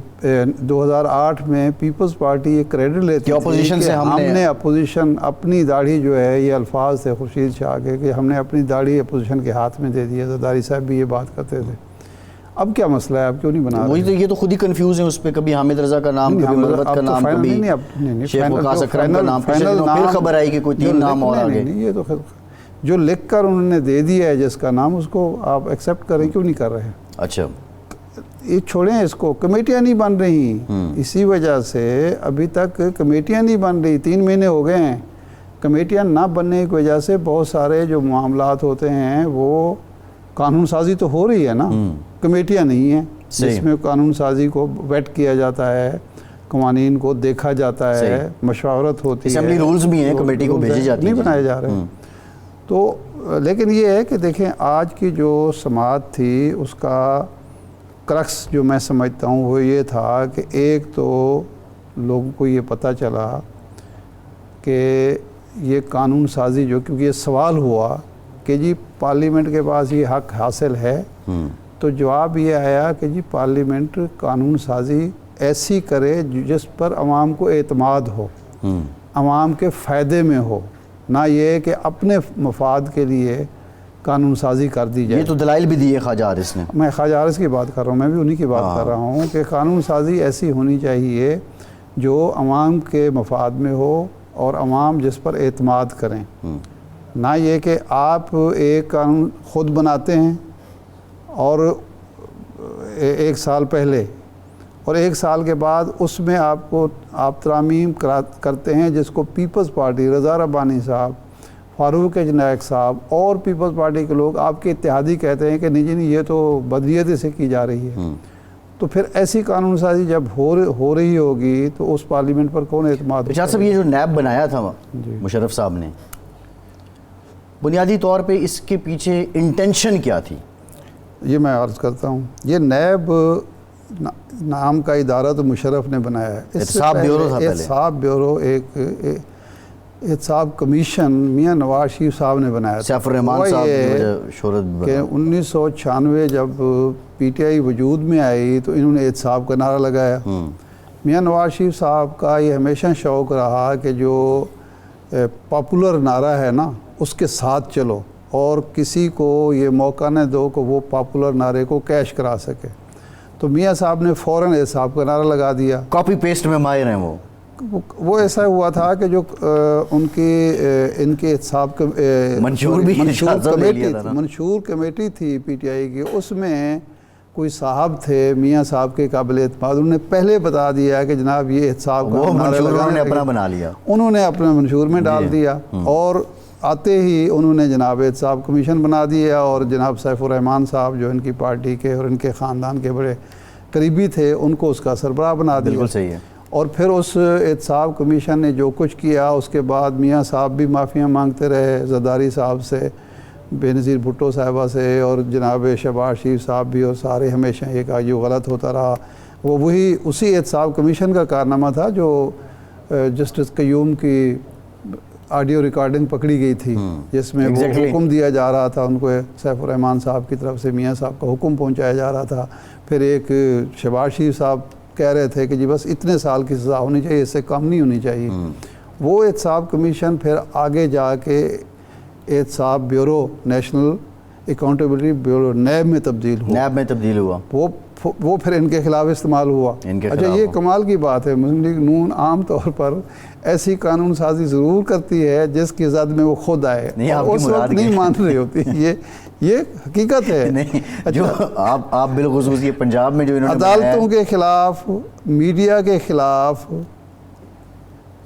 2008 میں پیپلز پارٹی یہ کریڈٹ لیتی اپوزیشن سے ہم نے اپوزیشن اپنی داڑھی جو ہے، یہ الفاظ تھے خورشید شاہ کے کہ ہم نے اپنی داڑھی اپوزیشن کے ہاتھ میں دے دی ہے۔ زرداری صاحب بھی یہ بات کرتے تھے۔ اب کیا مسئلہ ہے؟ اب کیوں نہیں بنا رہے؟ وہی تو، یہ تو خود ہی کنفیوز ہیں اس پہ، کبھی حامد رضا کا نام، کبھی مدبت کا نام، کبھی شیخ وقاص اکرم کا نام، پھر خبر آئی کہ کوئی 3 نام اور آگے۔ یہ تو جو لکھ کر انہوں نے دے دیا ہے جس کا نام، اس کو آپ ایکسیپٹ کریں، کیوں نہیں کر رہے؟ اچھا یہ چھوڑیں اس کو، کمیٹیاں نہیں بن رہی، اسی وجہ سے ابھی تک کمیٹیاں نہیں بن رہی، 3 مہینے ہو گئے ہیں۔ کمیٹیاں نہ بننے کی وجہ سے بہت سارے جو معاملات ہوتے ہیں وہ قانون سازی تو ہو رہی ہے نا، کمیٹیاں نہیں ہیں جس میں قانون سازی کو ویٹ کیا جاتا ہے، قوانین کو دیکھا جاتا ہے، مشاورت ہوتی ہے، اسمبلی رولز بھی ہیں، کمیٹی کو بھیجی جاتی ہیں، نہیں بنائے جا رہے۔ تو لیکن یہ ہے کہ دیکھیں آج کی جو سماعت تھی اس کا کرکس جو میں سمجھتا ہوں وہ یہ تھا کہ ایک تو لوگوں کو یہ پتہ چلا کہ یہ قانون سازی جو، کیونکہ یہ سوال ہوا کہ جی پارلیمنٹ کے پاس یہ حق حاصل ہے، تو جواب یہ آیا کہ جی پارلیمنٹ قانون سازی ایسی کرے جس پر عوام کو اعتماد ہو، عوام کے فائدے میں ہو، نہ یہ کہ اپنے مفاد کے لیے قانون سازی کر دی جائے۔ یہ تو دلائل بھی دیے خواجہ حارث نے، میں خواجہ حارث کی بات کر رہا ہوں، میں بھی انہی کی بات کر رہا ہوں کہ قانون سازی ایسی ہونی چاہیے جو عوام کے مفاد میں ہو اور عوام جس پر اعتماد کریں، نہ یہ کہ آپ ایک قانون خود بناتے ہیں اور 1 سال پہلے، اور 1 سال کے بعد اس میں آپ ترامیم کرتے ہیں جس کو پیپلز پارٹی، رضا ربانی صاحب، فاروق اجنیک صاحب اور پیپلز پارٹی کے لوگ آپ کے اتحادی کہتے ہیں کہ نہیں جی یہ تو بدریتی سے کی جا رہی ہے۔ تو پھر ایسی قانون سازی جب ہو رہی ہوگی تو اس پارلیمنٹ پر کون اعتماد؟ شاہ صاحب یہ جو نیب بنایا تھا مشرف صاحب نے، بنیادی طور پہ اس کے پیچھے انٹینشن کیا تھی؟ یہ میں عرض کرتا ہوں، یہ نیب نام کا ادارہ تو مشرف نے بنایا ہے، احتساب بیورو تھا پہلے، احتساب بیورو، ایک احتساب کمیشن میاں نواز شریف صاحب نے بنایا تھا۔ سیف الرحمان صاحب شہرت کہ 1996 جب پی ٹی آئی وجود میں آئی تو انہوں نے احتساب کا نعرہ لگایا۔ میاں نواز شریف صاحب کا یہ ہمیشہ شوق رہا کہ جو پاپولر نعرہ ہے نا اس کے ساتھ چلو، اور کسی کو یہ موقع نہ دو کہ وہ پاپولر نعرے کو کیش کرا سکے۔ تو میاں صاحب نے فوراً احتساب کا نعرہ لگا دیا۔ کاپی پیسٹ میں ماہر ہیں وہ ایسا ہوا تھا کہ جو ان کے احتساب منشور کمیٹی تھی پی ٹی آئی کی، اس میں کوئی صاحب تھے میاں صاحب کے قابل اعتماد، انہوں نے پہلے بتا دیا کہ جناب یہ احتساب کا انہوں نے اپنا بنا لیا، انہوں نے اپنے منشور میں ڈال دیا، اور آتے ہی انہوں نے جناب احتساب کمیشن بنا دیا، اور جناب سیف الرحمان صاحب جو ان کی پارٹی کے اور ان کے خاندان کے بڑے قریبی تھے ان کو اس کا سربراہ بنا دیا۔ بالکل صحیح ہے۔ اور پھر اس احتساب کمیشن نے جو کچھ کیا اس کے بعد میاں صاحب بھی معافیاں مانگتے رہے، زرداری صاحب سے، بے نظیر بھٹو صاحبہ سے، اور جناب شہباز شریف صاحب بھی، اور سارے ہمیشہ یہ کہا جو غلط ہوتا رہا وہ اسی احتساب کمیشن کا کارنامہ تھا جو جسٹس قیوم کی آڈیو ریکارڈنگ پکڑی گئی تھی، جس میں وہ حکم دیا جا رہا تھا ان کو، سیف الرحمان صاحب کی طرف سے میاں صاحب کا حکم پہنچایا جا رہا تھا، پھر ایک شہباز شریف صاحب کہہ رہے تھے کہ جی بس اتنے سال کی سزا ہونی چاہیے، اس سے کم نہیں ہونی چاہیے، وہ احتساب کمیشن پھر آگے جا کے احتساب bureau, national accountability bureau NAB میں تبدیل ہوا، نیب میں تبدیل ہوا، وہ پھر ان کے خلاف استعمال ہوا۔ ان کے اچھا خلاف یہ ہوا۔ کمال کی بات ہے، مسلم لیگ نون عام طور پر ایسی قانون سازی ضرور کرتی ہے جس کی زد میں وہ خود آئے، نہیں، آپ اور کی اس مراد وقت نہیں کیا؟ مان رہی ہوتی، یہ حقیقت ہے۔ نہیں، جو آپ بالخصوص یہ پنجاب میں جو انہوں نے عدالتوں کے خلاف، میڈیا کے خلاف،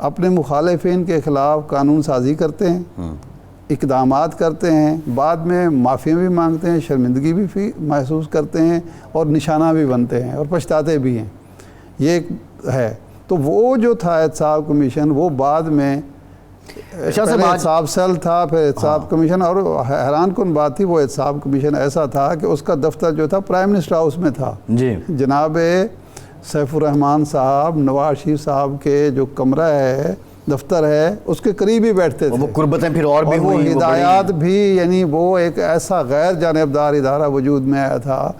اپنے مخالفین کے خلاف قانون سازی کرتے ہیں، اقدامات کرتے ہیں، بعد میں معافی بھی مانگتے ہیں، شرمندگی بھی محسوس کرتے ہیں، اور نشانہ بھی بنتے ہیں اور پچھتاتے بھی ہیں، یہ ایک ہے۔ تو وہ جو تھا احتساب کمیشن، وہ بعد میں پہلے احتساب سیل تھا، پھر احتساب کمیشن، اور حیران کن بات تھی وہ احتساب کمیشن ایسا تھا کہ اس کا دفتر جو تھا پرائم منسٹر ہاؤس میں تھا۔ جی، جناب سیف الرحمان صاحب، نواز شریف صاحب کے جو کمرہ ہے، دفتر ہے، اس کے قریب ہی بیٹھتے تھے۔ وہ قربتیں پھر اور بھی وہ ہوئی، ہدایات بھی، یعنی وہ ایک ایسا غیر جانبدار ادارہ وجود میں آیا تھا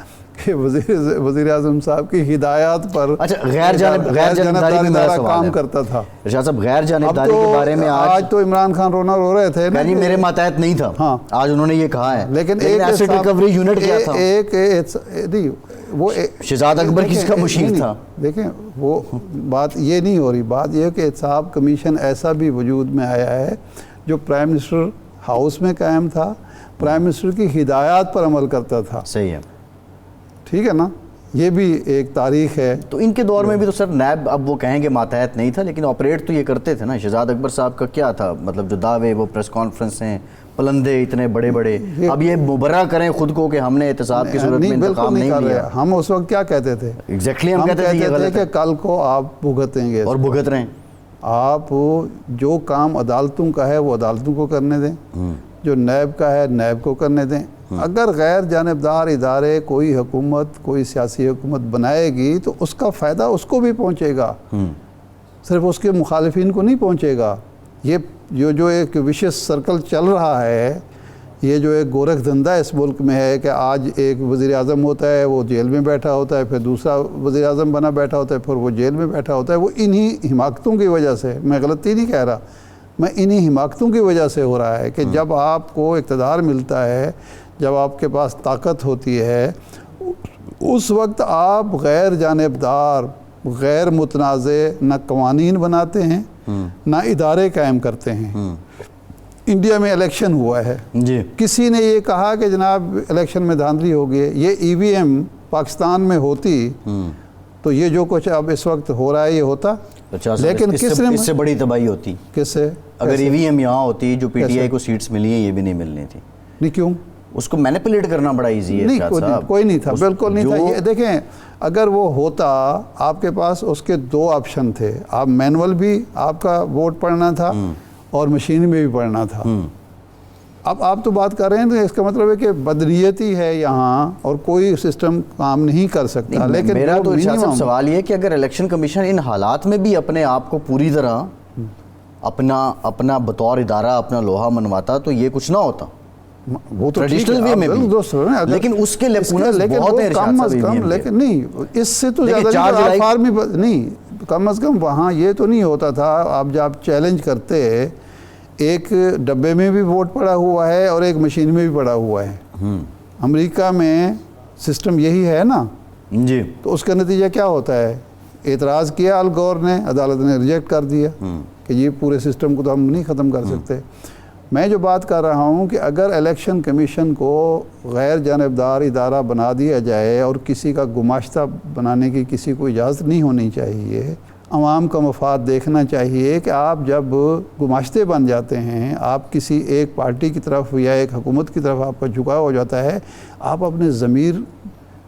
کہ وزیر اعظم صاحب کی ہدایات پر اچھا، غیر جانبداری میں میرا سوال کام ہے کرتا تھا۔ ارشاد صاحب، غیر جانبداری اب کے تو بارے میں آج تو عمران خان رو رہے تھے نا یعنی کہ میرے ماتحت نہیں تھا، ہاں، آج انہوں نے یہ کہا ہے، لیکن ایسٹ ریکوری یونٹ کیا تھا؟ وہ شہزاد اکبر کس کا مشیر تھا؟ دیکھیں وہ بات یہ نہیں ہو رہی، بات یہ کہ احتساب کمیشن ایسا بھی وجود میں آیا ہے جو پرائم منسٹر ہاؤس میں قائم تھا، پرائم منسٹر کی ہدایات پر عمل کرتا تھا۔ صحیح ہے، ٹھیک ہے نا، یہ بھی ایک تاریخ ہے۔ تو ان کے دور میں بھی تو سر نیب، اب وہ کہیں گے ماتحت نہیں تھا، لیکن آپریٹ تو یہ کرتے تھے نا۔ شہزاد اکبر صاحب کا کیا تھا، مطلب جو دعوے، وہ پریس کانفرنس ہیں، پلندے اتنے بڑے بڑے، اب یہ مبرہ کریں خود کو کہ ہم نے احتساب کی صورت میں انتقام نہیں لیا۔ ہم اس وقت کیا کہتے تھے؟ ایگزیکٹلی ہم کہتے تھے یہ غلط کہ ہے کل کو آپ بھگتیں گے، اور بھگت رہے ہیں۔ آپ جو کام عدالتوں کا ہے وہ عدالتوں کو کرنے دیں، جو نیب کا ہے نیب کو کرنے دیں۔ اگر غیر جانبدار ادارے کوئی حکومت، کوئی سیاسی حکومت بنائے گی تو اس کا فائدہ اس کو بھی پہنچے گا، صرف اس کے مخالفین کو نہیں پہنچے گا۔ یہ جو ایک وشیس سرکل چل رہا ہے، یہ جو ایک گورکھ دھندا اس ملک میں ہے کہ آج ایک وزیر اعظم ہوتا ہے، وہ جیل میں بیٹھا ہوتا ہے، پھر دوسرا وزیر اعظم بنا بیٹھا ہوتا ہے، پھر وہ جیل میں بیٹھا ہوتا ہے۔ وہ انہی حماقتوں کی وجہ سے، میں غلطی نہیں کہہ رہا، میں انہی حماقتوں کی وجہ سے ہو رہا ہے کہ جب آپ کو اقتدار ملتا ہے، جب آپ کے پاس طاقت ہوتی ہے، اس وقت آپ غیر جانبدار، غیر متنازع نہ قوانین بناتے ہیں، نہ ادارے قائم کرتے ہیں۔ انڈیا میں الیکشن ہوا ہے، جی، کسی نے یہ کہا کہ جناب الیکشن میں دھاندلی ہو گئی، یہ ای وی ایم پاکستان میں ہوتی تو یہ جو کچھ اب اس وقت ہو رہا ہے یہ ہوتا؟ لیکن اس سے بڑی تباہی ہوتی کس سے؟ اگر ای وی ایم یہاں ہوتی، جو پی ٹی آئی کو سیٹس ملی ہیں یہ بھی نہیں ملنی تھی۔ نہیں، کیوں؟ اس کو مینیپولیٹ کرنا بڑا ایزی ہے نہیں، کوئی نہیں تھا، بالکل نہیں تھا۔ یہ دیکھیں، اگر وہ ہوتا، آپ کے پاس اس کے دو آپشن تھے، آپ مینول بھی آپ کا ووٹ پڑھنا تھا اور مشین میں بھی پڑھنا تھا۔ اب آپ تو بات کر رہے ہیں تو اس کا مطلب ہے کہ بدنیتی ہے یہاں اور کوئی سسٹم کام نہیں کر سکتا۔ لیکن میرا تو سوال یہ کہ اگر الیکشن کمیشن ان حالات میں بھی اپنے آپ کو پوری طرح اپنا بطور ادارہ اپنا لوہا منواتا تو یہ کچھ نہ ہوتا، وہ تو ٹریڈیشنل وے میں بھی، لیکن اس کے لیپونس بہت ہیں ارشاد صاحب۔ لیکن نہیں، اس سے تو زیادہ فارمی نہیں، کم از کم وہاں یہ تو نہیں ہوتا تھا۔ آپ جب چیلنج کرتے، ایک ڈبے میں بھی ووٹ پڑا ہوا ہے اور ایک مشین میں بھی پڑا ہوا ہے۔ امریکہ میں سسٹم یہی ہے نا، جی، تو اس کا نتیجہ کیا ہوتا ہے؟ اعتراض کیا ال گور نے، عدالت نے ریجیکٹ کر دیا کہ یہ پورے سسٹم کو تو ہم نہیں ختم کر سکتے۔ میں جو بات کر رہا ہوں کہ اگر الیکشن کمیشن کو غیر جانبدار ادارہ بنا دیا جائے اور کسی کا گماشتہ بنانے کی کسی کو اجازت نہیں ہونی چاہیے، عوام کا مفاد دیکھنا چاہیے کہ آپ جب گماشتے بن جاتے ہیں، آپ کسی ایک پارٹی کی طرف یا ایک حکومت کی طرف آپ کا جھکاؤ ہو جاتا ہے، آپ اپنے ضمیر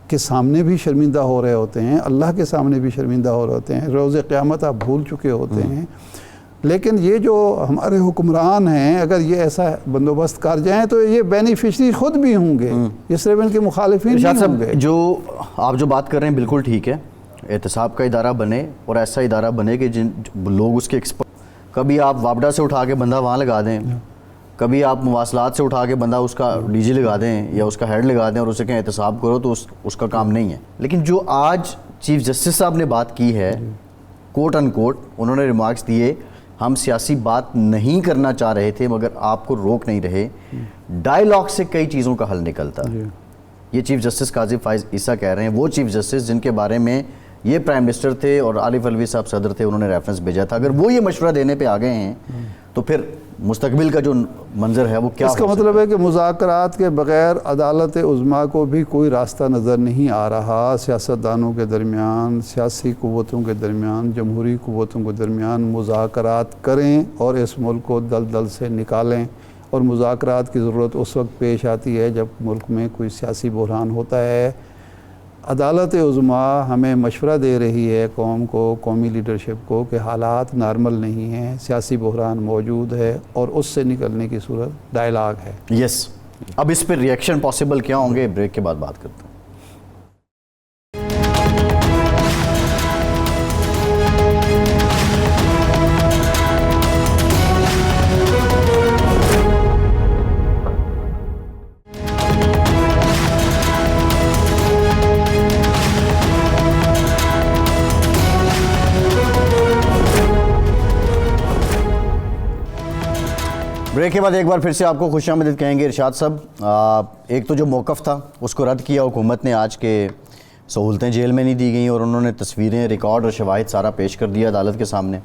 کے سامنے بھی شرمندہ ہو رہے ہوتے ہیں، اللہ کے سامنے بھی شرمندہ ہو رہے ہوتے ہیں، روز قیامت آپ بھول چکے ہوتے ہیں۔ لیکن یہ جو ہمارے حکمران ہیں، اگر یہ ایسا بندوبست کر جائیں تو یہ بینیفیشری خود بھی ہوں گے، یہ صرف ان کے مخالفین نہیں ہوں گے۔ جو آپ جو بات کر رہے ہیں بالکل ٹھیک ہے، احتساب کا ادارہ بنے اور ایسا ادارہ بنے کہ جن لوگ اس کے ایکسپرٹ، کبھی آپ وابڈا سے اٹھا کے بندہ وہاں لگا دیں، کبھی آپ مواصلات سے اٹھا کے بندہ اس کا ڈی جی لگا دیں یا اس کا ہیڈ لگا دیں اور اسے کہیں احتساب کرو، تو اس کا کام نہیں ہے۔ لیکن جو آج چیف جسٹس صاحب نے بات کی ہے کوٹ ان کوٹ, انہوں نے ریمارکس دیے ہم سیاسی بات نہیں کرنا چاہ رہے تھے مگر آپ کو روک نہیں رہے, ڈائیلاگ سے کئی چیزوں کا حل نکلتا ہے. یہ چیف جسٹس قاضی فائز عیسیٰ کہہ رہے ہیں, وہ چیف جسٹس جن کے بارے میں یہ پرائم منسٹر تھے اور عارف الوی صاحب صدر تھے, انہوں نے ریفرنس بھیجا تھا. اگر وہ یہ مشورہ دینے پہ آ گئے ہیں تو پھر مستقبل کا جو منظر ہے وہ کیا اس کا مطلب ہے کہ مذاکرات کے بغیر عدالت عظمیٰ کو بھی کوئی راستہ نظر نہیں آ رہا. سیاستدانوں کے درمیان, سیاسی قوتوں کے درمیان, جمہوری قوتوں کے درمیان مذاکرات کریں اور اس ملک کو دلدل سے نکالیں. اور مذاکرات کی ضرورت اس وقت پیش آتی ہے جب ملک میں کوئی سیاسی بحران ہوتا ہے. عدالت عظمیٰ ہمیں مشورہ دے رہی ہے قوم کو, قومی لیڈرشپ کو, کہ حالات نارمل نہیں ہیں, سیاسی بحران موجود ہے اور اس سے نکلنے کی صورت ڈائیلاگ ہے. یس, اب اس پہ ریئیکشن پاسبل کیا ہوں گے, بریک کے بعد بات کرتے ہیں. بریک کے بعد ایک بار پھر سے آپ کو خوش آمدید کہیں گے. ارشاد صاحب, ایک تو جو موقف تھا اس کو رد کیا حکومت نے آج کے سہولتیں جیل میں نہیں دی گئیں اور انہوں نے تصویریں, ریکارڈ اور شواہد سارا پیش کر دیا عدالت کے سامنے.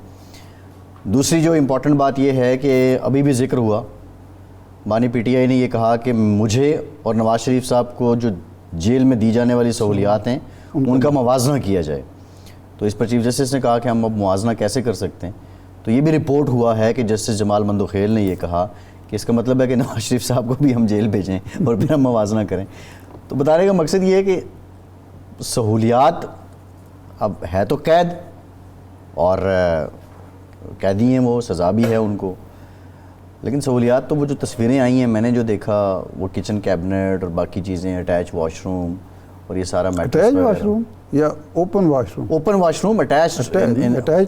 دوسری جو امپورٹنٹ بات یہ ہے کہ ابھی بھی ذکر ہوا, بانی پی ٹی آئی نے یہ کہا کہ مجھے اور نواز شریف صاحب کو جو جیل میں دی جانے والی سہولیات ہیں ان کا موازنہ کیا جائے. تو اس پر چیف جسٹس نے کہا کہ ہم اب موازنہ کیسے کر سکتے ہیں. تو یہ بھی رپورٹ ہوا ہے کہ جسٹس جمال مندوخیل نے یہ کہا کہ اس کا مطلب ہے کہ نواز شریف صاحب کو بھی ہم جیل بھیجیں اور پھر ہم موازنہ کریں. تو بتانے کا مقصد یہ ہے کہ سہولیات اب ہے تو قید اور قیدی ہیں, وہ سزا بھی ہے ان کو, لیکن سہولیات تو وہ جو تصویریں آئی ہیں میں نے جو دیکھا وہ کچن کیبنٹ اور باقی چیزیں, اٹیچ واش روم اور یہ سارا اٹیچ واش روم یا open wash room. Open wash room attach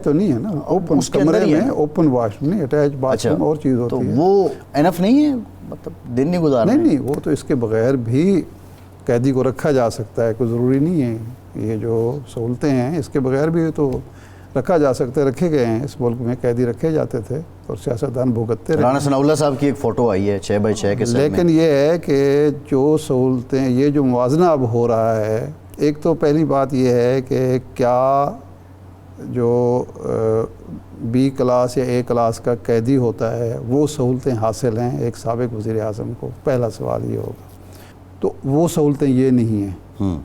تو نہیں ہے نا, اوپن کمرے میں اوپن واش روم نہیں, اٹیچ واش روم اور چیز ہوتی ہے. تو وہ انف نہیں ہے, مطلب دن نہیں گزارنا. نہیں, وہ تو اس کے بغیر بھی قیدی کو رکھا جا سکتا ہے, کوئی ضروری نہیں ہے. یہ جو سہولتیں ہیں اس کے بغیر بھی تو رکھا جا سکتا ہے, رکھے گئے ہیں. اس ملک میں قیدی رکھے جاتے تھے اور سیاستدان بھگتتے رہے. رانا ثناء اللہ صاحب کی ایک فوٹو آئی ہے 6x6 کے ساتھ. لیکن یہ ہے کہ جو سہولتیں, یہ جو موازنہ اب ہو رہا ہے, ایک تو پہلی بات یہ ہے کہ کیا جو بی کلاس یا اے کلاس کا قیدی ہوتا ہے وہ سہولتیں حاصل ہیں ایک سابق وزیر اعظم کو. پہلا سوال یہ ہوگا. تو وہ سہولتیں یہ نہیں ہیں.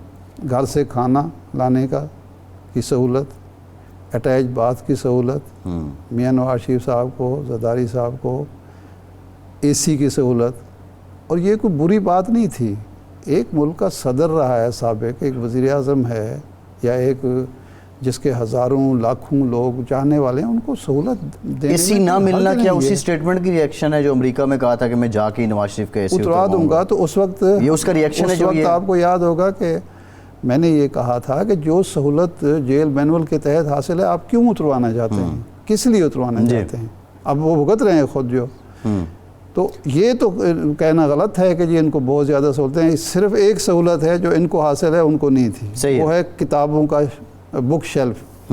گھر سے کھانا لانے کی سہولت, اٹیچ باتھ کی سہولت, میاں نواز شریف صاحب کو, زرداری صاحب کو اے سی کی سہولت. اور یہ کوئی بری بات نہیں تھی. ایک ملک کا صدر رہا ہے سابق, ایک وزیر اعظم ہے یا ایک جس کے ہزاروں لاکھوں لوگ چاہنے والے ہیں, ان کو سہولت دینے. اسی نہ ملنا کیا اسی سٹیٹمنٹ کی ریئیکشن ہے جو امریکہ میں کہا تھا کہ میں جا کے نواز شریف کے اتروا دوں گا. تو اس وقت یہ اس کا ریئیکشن ہے. اس وقت آپ کو یاد ہوگا کہ میں نے یہ کہا تھا کہ جو سہولت جیل مینول کے تحت حاصل ہے آپ کیوں اتروانا چاہتے ہیں, کس لیے اتروانا چاہتے ہیں. اب وہ بھگت رہے ہیں خود جو. تو یہ تو کہنا غلط ہے کہ جی ان کو بہت زیادہ سہولتیں ہیں. صرف ایک سہولت ہے جو ان کو حاصل ہے ان کو نہیں تھی, وہ ہے کتابوں کا بک شیلف.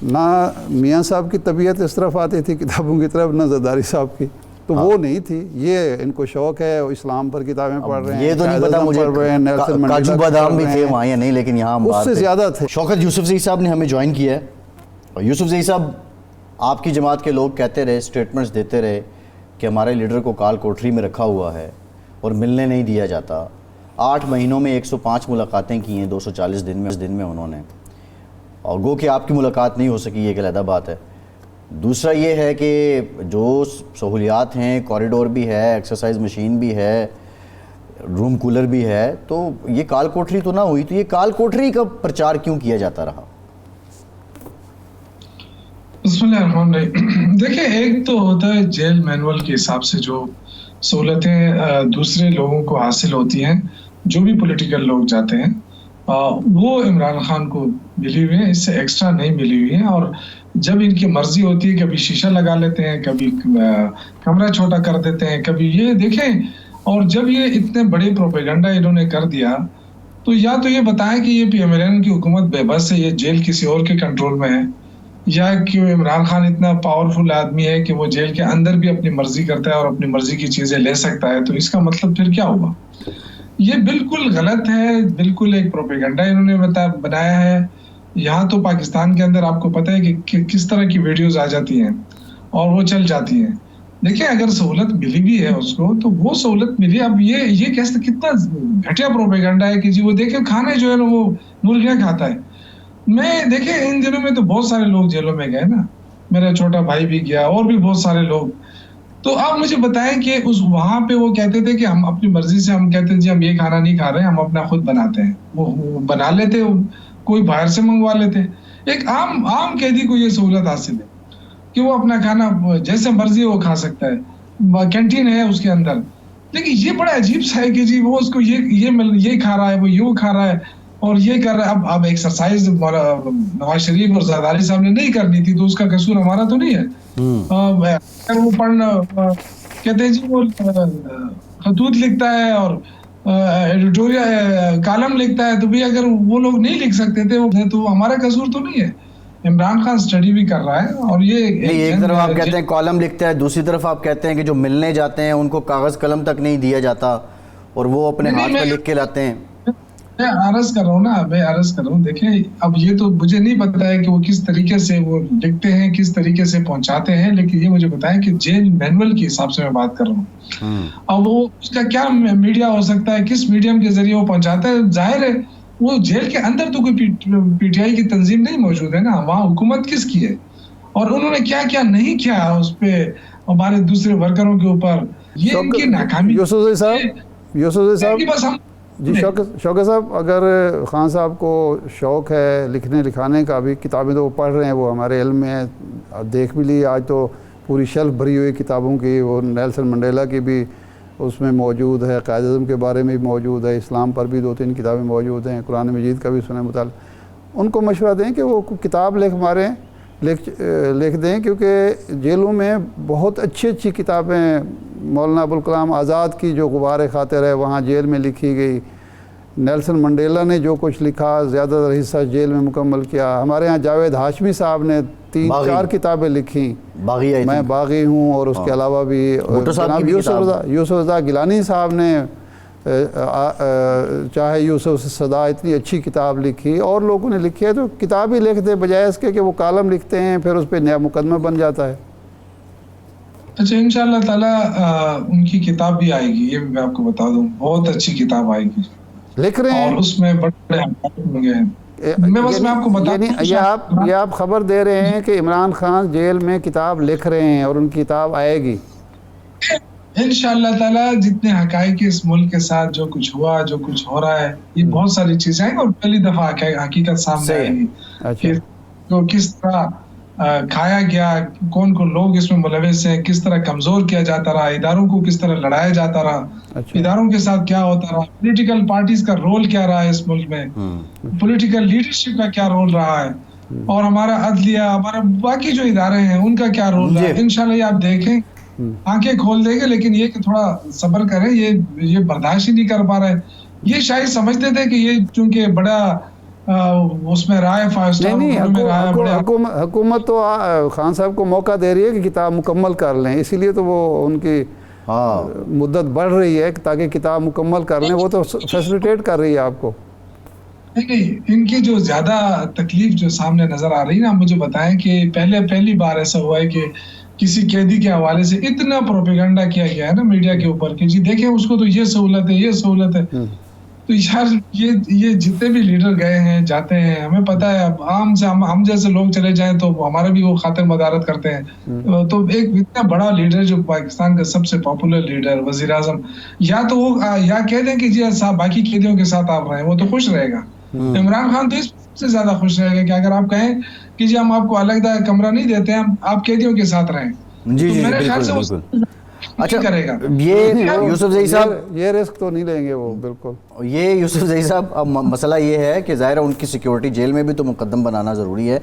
نہ میاں صاحب کی طبیعت اس طرف آتی تھی کتابوں کی طرف, نہ زرداری صاحب کی, تو وہ نہیں تھی. یہ ان کو شوق ہے, اسلام پر کتابیں پڑھ رہے ہیں, یہ تو نہیں پتا مجھے کاجو بادام بھی تھے وہاں یا نہیں, لیکن یہاں اس سے زیادہ تھے. شوکت یوسفزئی صاحب نے ہمیں جوائن کیا ہے. اور یوسفزئی صاحب, آپ کی جماعت کے لوگ کہتے رہے, اسٹیٹمنٹس دیتے رہے کہ ہمارے لیڈر کو کال کوٹری میں رکھا ہوا ہے اور ملنے نہیں دیا جاتا. 8 مہینوں میں 105 ملاقاتیں کی ہیں 240 دن میں انہوں نے, اور گو کہ آپ کی ملاقات نہیں ہو سکی, یہ ایک علیحدہ بات ہے. دوسرا یہ ہے کہ جو سہولیات ہیں, کوریڈور بھی ہے, ایکسرسائز مشین بھی ہے, روم کولر بھی ہے, تو یہ کال کوٹری تو نہ ہوئی. تو یہ کال کوٹری کا پرچار کیوں کیا جاتا رہا؟ بسم اللہ الرحمن الرحیم. دیکھیں, ایک تو ہوتا ہے جیل مینول کے حساب سے جو سہولتیں دوسرے لوگوں کو حاصل ہوتی ہیں, جو بھی پولیٹیکل لوگ جاتے ہیں, وہ عمران خان کو ملی ہوئی ہیں, اس سے ایکسٹرا نہیں ملی ہوئی ہیں. اور جب ان کی مرضی ہوتی ہے کبھی شیشہ لگا لیتے ہیں, کبھی کمرہ چھوٹا کر دیتے ہیں, کبھی یہ دیکھیں. اور جب یہ اتنے بڑے پروپیگنڈا انہوں نے کر دیا تو یا تو یہ بتائیں کہ یہ PMLN کی حکومت بے بس ہے, یہ جیل کسی اور کے کنٹرول میں ہے, یا کہ عمران خان اتنا پاورفل آدمی ہے کہ وہ جیل کے اندر بھی اپنی مرضی کرتا ہے اور اپنی مرضی کی چیزیں لے سکتا ہے. تو اس کا مطلب پھر کیا ہوا؟ یہ بالکل غلط ہے, بالکل ایک پروپیگنڈا انہوں نے بنایا ہے. یہاں تو پاکستان کے اندر آپ کو پتہ ہے کہ کس طرح کی ویڈیوز آ جاتی ہیں اور وہ چل جاتی ہیں. دیکھیں اگر سہولت ملی بھی ہے اس کو تو وہ سہولت ملی. اب یہ کیسے کتنا گھٹیا پروپیگنڈا ہے کہ جی وہ دیکھیں کھانے جو ہے نا وہ مرغیاں کھاتا ہے. میں دیکھیں ان دنوں میں تو بہت سارے لوگ جیلوں میں گئے نا, میرا چھوٹا بھائی بھی گیا اور بھی بہت سارے لوگ. تو آپ مجھے بتائیں کہ وہاں پہ وہ کہتے تھے کہ ہم اپنی مرضی سے ہم کہتے ہیں جی ہم یہ کھانا نہیں کھا رہے, ہم اپنا خود بناتے ہیں. وہ بنا لیتے, کوئی باہر سے منگوا لیتے. ایک عام قیدی کو یہ سہولت حاصل ہے کہ وہ اپنا کھانا جیسے مرضی وہ کھا سکتا ہے, کینٹین ہے اس کے اندر. لیکن یہ بڑا عجیب سا ہے کہ جی وہ اس کو یہ کھا رہا ہے, وہ یوں کھا رہا ہے اور یہ کر رہا ہے. اب ایکسرسائز نواز شریف اور زرداری صاحب نے نہیں کرنی تھی تو اس کا قصور ہمارا تو نہیں ہے. وہ پڑھنا کہتے ہیں جی وہ خطوط لکھتا ہے اور ایڈیٹوریل کالم لکھتا ہے, تو بھی اگر وہ لوگ نہیں لکھ سکتے تھے تو ہمارا قصور تو نہیں ہے. عمران خان اسٹڈی بھی کر رہا ہے اور یہ ایک طرف آپ کہتے ہیں کالم لکھتا ہے, دوسری طرف آپ کہتے ہیں کہ جو ملنے جاتے ہیں ان کو کاغذ قلم تک نہیں دیا جاتا اور وہ اپنے ہاتھ پہ لکھ کے لاتے ہیں. میں عرض کر رہا ہوں دیکھیں اب یہ تو مجھے نہیں پتا ہے کہ وہ کس طریقے سے وہ لکھتے ہیں, کس طریقے سے پہنچاتے ہیں, لیکن یہ مجھے بتائیں کہ جیل مینول کے حساب سے میں بات کر رہا ہوں. اب وہ اس کا کیا میڈیا ہو سکتا ہے, کس میڈیم کے ذریعے وہ پہنچاتا ہے. ظاہر ہے وہ جیل کے اندر تو کوئی PTI کی تنظیم نہیں موجود ہے نا, وہاں حکومت کس کی ہے اور انہوں نے کیا کیا نہیں کیا اس پہ ہمارے دوسرے ورکروں کے اوپر. یہ ان کی ناکامی. یوسف صاحب جی, شوکت صاحب, اگر خان صاحب کو شوق ہے لکھنے لکھانے کا, بھی کتابیں تو وہ پڑھ رہے ہیں, وہ ہمارے علم میں ہے, دیکھ بھی لی آج تو پوری شیلف بھری ہوئی کتابوں کی, وہ نیلسن منڈیلا کی بھی اس میں موجود ہے, قائد اعظم کے بارے میں بھی موجود ہے, اسلام پر بھی 2-3 کتابیں موجود ہیں, قرآن مجید کا بھی سنیں مطالعہ. ان کو مشورہ دیں کہ وہ کتاب لکھ دیں, کیونکہ جیلوں میں بہت اچھی کتابیں مولانا ابوالکلام آزاد کی جو غبار خاطر ہے وہاں جیل میں لکھی گئی. نیلسن منڈیلا نے جو کچھ لکھا زیادہ تر حصہ جیل میں مکمل کیا. ہمارے ہاں جاوید ہاشمی صاحب نے 3-4 کتابیں لکھیں, میں باغی ہوں, اور اس کے علاوہ بھی جناب یوسف رضا گیلانی صاحب نے چاہے یوسف صدا اتنی اچھی کتاب لکھی, اور لوگوں نے لکھی ہے. تو کتاب ہی لکھ دیں بجائے اس کے کہ وہ کالم لکھتے ہیں پھر اس پہ نیا مقدمہ بن جاتا ہے. اچھا انشاءاللہ تعالیٰ ان کی کتاب بھی آئے گی, یہ بھی میں آپ کو بتا دوں, بہت اچھی کتاب آئے گی, لکھ رہے ہیں, اور اس میں بڑے ہوں گے. میں آپ کو بتا دوں, یہ آپ خبر دے رہے ہیں کہ عمران خان جیل میں کتاب لکھ رہے ہیں اور ان کی کتاب آئے گی انشاءاللہ تعالیٰ. جتنے حقائق اس ملک کے ساتھ جو کچھ ہوا, جو کچھ ہو رہا ہے, یہ بہت ساری چیزیں ہیں, اور پہلی دفعہ حقیقت سامنے آئے گی کہ کس طرح کھایا گیا, کون لوگ اس میں ملوث ہیں, کس طرح کمزور کیا جاتا رہا, اداروں کو کس طرح لڑایا جاتا رہا, اداروں کے ساتھ کیا ہوتا رہا, پولیٹیکل پارٹیز کا رول کیا رہا ہے اس ملک میں, پولیٹیکل لیڈرشپ کا کیا رول رہا ہے, اور ہمارا عدلیہ, ہمارا باقی جو ادارے ہیں ان کا کیا رول رہا ہے. انشاءاللہ یہ آپ دیکھیں, آنکھیں کھول دیں گے. لیکن یہ کہ تھوڑا صبر کریں, یہ برداشت ہی نہیں کر پا رہے. یہ شاید سمجھتے تھے کہ یہ چونکہ بڑا اس میں رائے حکومت تو خان صاحب کو موقع دے رہی ہے کہ کتاب مکمل کر لیں, اسی لیے تو وہ ان کی مدت بڑھ رہی ہے تاکہ کتاب مکمل کر لیں. وہ تو فیسلیٹیٹ کر رہی ہے آپ کو. نہیں, ان کی جو زیادہ تکلیف جو سامنے نظر آ رہی ہے نا, مجھے بتائیں کہ پہلی بار ایسا ہوا ہے کہ کسی قیدی کے حوالے سے اتنا پروپیگنڈا کیا گیا ہے نا میڈیا کے اوپر کہ جی دیکھیں اس کو تو یہ سہولت ہے, یہ سہولت ہے. تو یار یہ جتنے بھی لیڈر گئے ہیں جاتے ہیں, ہمیں پتہ ہے اب عام سے ہم جیسے لوگ چلے جائیں تو ہمارا بھی وہ خاطر مدارت کرتے ہیں. تو ایک اتنا بڑا لیڈر جو پاکستان کا سب سے پاپولر لیڈر وزیر اعظم, یا تو وہ یا کہہ دیں کہ جی صاحب باقی قیدیوں کے ساتھ آپ رہیں, وہ تو خوش رہے گا. عمران خان تو اس سے زیادہ خوش رہے گا کہ اگر آپ کہیں کہ جی ہم آپ کو علیحدہ کمرہ نہیں دیتے ہیں, آپ قیدیوں کے ساتھ رہیں. جی میرے خیال سے اچھا کرے گا. یہ یوسف زئی صاحب یہ رسک تو نہیں لیں گے وہ, بالکل. یہ یوسف زئی صاحب, اب مسئلہ یہ ہے کہ ظاہر ہے ان کی سیکیورٹی جیل میں بھی تو مقدم بنانا ضروری ہے.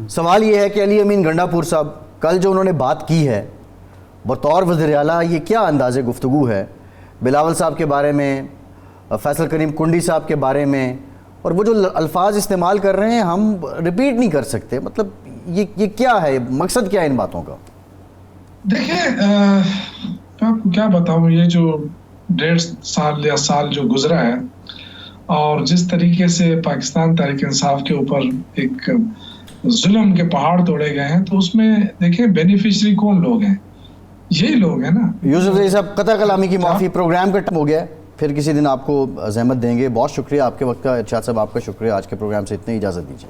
سوال یہ ہے کہ علی امین گنڈا پور صاحب کل جو انہوں نے بات کی ہے بطور وزیر اعلیٰ, یہ کیا انداز گفتگو ہے بلاول صاحب کے بارے میں, فیصل کریم کنڈی صاحب کے بارے میں، اور وہ جو الفاظ استعمال کر رہے ہیں ہم ریپیٹ نہیں کر سکتے. مطلب یہ کیا ہے، مقصد کیا ہے ان باتوں کا؟ دیکھیں میں آپ کو کیا بتاؤں، یہ جو 1.5 سال یا سال جو گزرا ہے اور جس طریقے سے پاکستان تحریک انصاف کے اوپر ایک ظلم کے پہاڑ توڑے گئے ہیں، تو اس میں دیکھیں بینیفیشری کون لوگ ہیں؟ یہی لوگ ہیں نا. یوسف زئی صاحب قطع کلامی کی معافی، پروگرام کا ٹائم ہو گیا ہے، پھر کسی دن آپ کو زحمت دیں گے. بہت شکریہ آپ کے وقت کا. ارشاد صاحب آپ کا شکریہ. آج کے پروگرام سے اتنے اجازت دیجیے.